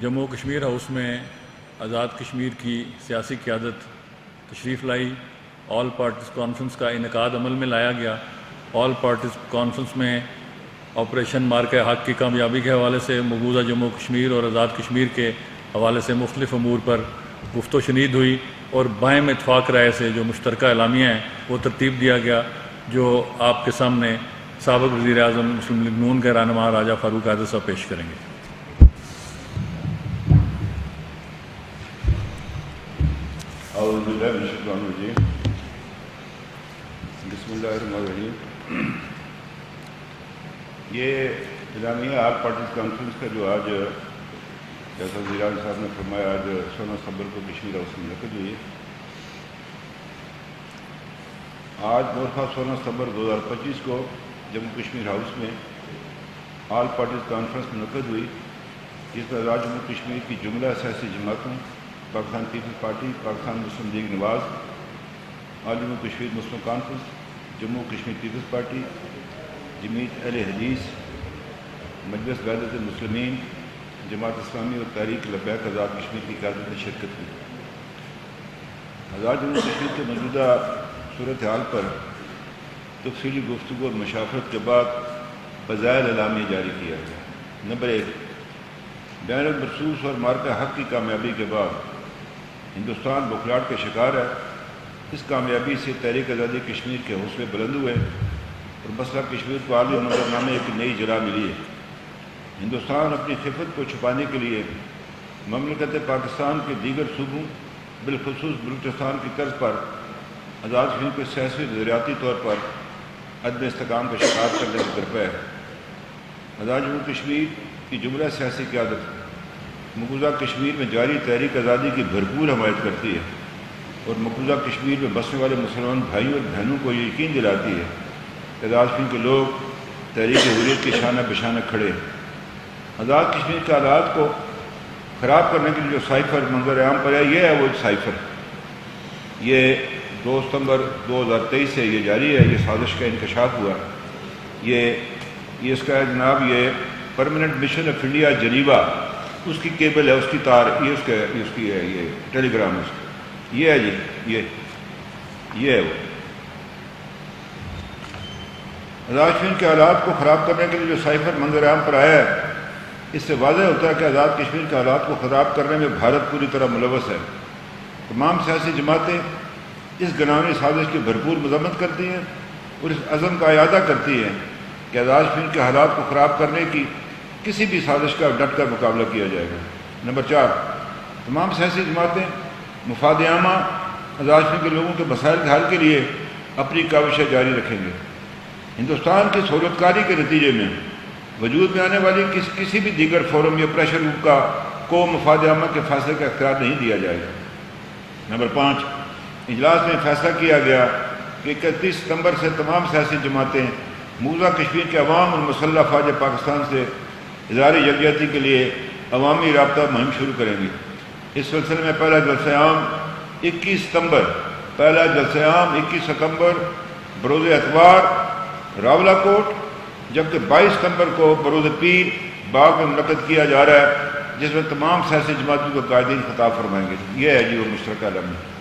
جموں و کشمیر ہاؤس میں آزاد کشمیر کی سیاسی قیادت تشریف لائی. آل پارٹیز کانفرنس کا انعقاد عمل میں لایا گیا. آل پارٹیز کانفرنس میں آپریشن مارکہ حق کی کامیابی کے حوالے سے، مقبوضہ جموں و کشمیر اور آزاد کشمیر کے حوالے سے مختلف امور پر گفت و شنید ہوئی، اور باہم اتفاق رائے سے جو مشترکہ اعلامیہ ہیں وہ ترتیب دیا گیا، جو آپ کے سامنے سابق وزیر اعظم مسلم لیگ نون کے رہنما راجہ فاروق حیدر صاحب پیش کریں گے. اعوذ باللہ من الشیطان الرجیم. بسم اللہ الرحمن الرحیم. یہ اعلامیہ آل پارٹیز کانفرنس کا جو آج جیسا وزیر اعظم صاحب نے فرمایا آج 16 ستمبر کو کشمیر ہاؤس میں منعقد ہوئی. آج مورخہ 16 ستمبر 2025 کو جموں کشمیر ہاؤس میں آل پارٹیز کانفرنس منعقد ہوئی، جس میں آزاد جموں کشمیر کی جملہ سیاسی جماعتوں، Pakistan peoples party, Pakistan Muslim League Nawaz, all Jammu Kashmir Muslim conference, Jammu Kashmir peoples party, جمعیت اہل حدیث، مجلس وحدت المسلمین، جماعت اسلامی اور تحریک لبیک آزاد کشمیر کی قیادت نے شرکت کی. آزاد جموں کشمیر کے موجودہ صورتحال پر تفصیلی گفتگو اور مشاورت کے بعد فضائل اعلامیہ جاری کیا گیا. نمبر 1، بین المرصوص اور مارکہ حق کی کامیابی کے بعد ہندوستان بکھلاہٹ کا شکار ہے. اس کامیابی سے تحریک آزادی کشمیر کے حوصلے بلند ہوئے اور مسئلہ کشمیر کو عالمی منظرنامے میں ایک نئی جگہ ملی ہے. ہندوستان اپنی خفت کو چھپانے کے لیے مملکت پاکستان کے دیگر صوبوں بالخصوص بلوچستان کی طرز پر آزاد کشمیر کو سیاسی و نظریاتی طور پر عدم استحکام کا شکار کرنے کی درپے ہے. آزاد جموں کشمیر کی جملہ سیاسی قیادت مقبوضہ کشمیر میں جاری تحریک آزادی کی بھرپور حمایت کرتی ہے اور مقبوضہ کشمیر میں بسنے والے مسلمان بھائیوں اور بہنوں کو یہ یقین دلاتی ہے کہ آزاد کشمیر کے لوگ تحریک حریت کے شانہ بشانہ کھڑے ہیں. آزاد کشمیر کے حالات کو خراب کرنے کے لیے جو سائفر منظر عام پر ہے، یہ ہے وہ سائفر. یہ 2 ستمبر 2023 سے یہ جاری ہے. یہ سازش کا انکشاف ہوا. یہ اس کا ہے جناب، یہ permanent mission of India Geneva, اس کی کیبل ہے، اس کی تار، یہ اس کی ہے، یہ ٹیلی گرام اس کا، یہ ہے جی، یہ ہے وہ. آزاد کشمیر کے حالات کو خراب کرنے کے لیے جو سائفر منظر عام پر آیا ہے، اس سے واضح ہوتا ہے کہ آزاد کشمیر کے حالات کو خراب کرنے میں بھارت پوری طرح ملوث ہے. تمام سیاسی جماعتیں اس گناہی سازش کی بھرپور مذمت کرتی ہیں اور اس عزم کا اعادہ کرتی ہیں کہ آزاد کشمیر کے حالات کو خراب کرنے کی کسی بھی سازش کا ڈٹ کر مقابلہ کیا جائے گا. نمبر 4، تمام سیاسی جماعتیں مفاد عامہ آزاد کشمیر کے لوگوں کے مسائل کے حل کے لیے اپنی کاوشیں جاری رکھیں گے. ہندوستان کی سہولت کاری کے نتیجے میں وجود میں آنے والی کسی بھی دیگر فورم یا پریشر گروپ کو مفاد عامہ کے فیصلے کا اختیار نہیں دیا جائے گا. نمبر 5، اجلاس میں فیصلہ کیا گیا کہ 31 ستمبر سے تمام سیاسی جماعتیں مقبوضہ کشمیر کے عوام اور مسلح افواج پاکستان سے اظہار یکجہتی کے لیے عوامی رابطہ مہم شروع کریں گی. اس سلسلے میں پہلا جلسہ عام 21 ستمبر بروز اتوار راولہ کوٹ، جبکہ 22 ستمبر کو بروز پیر باغ میں منعقد کیا جا رہا ہے، جس میں تمام سیاسی جماعتوں کو قائدین خطاب فرمائیں گے. یہ ہے جی وہ مشترکہ اعلامیہ.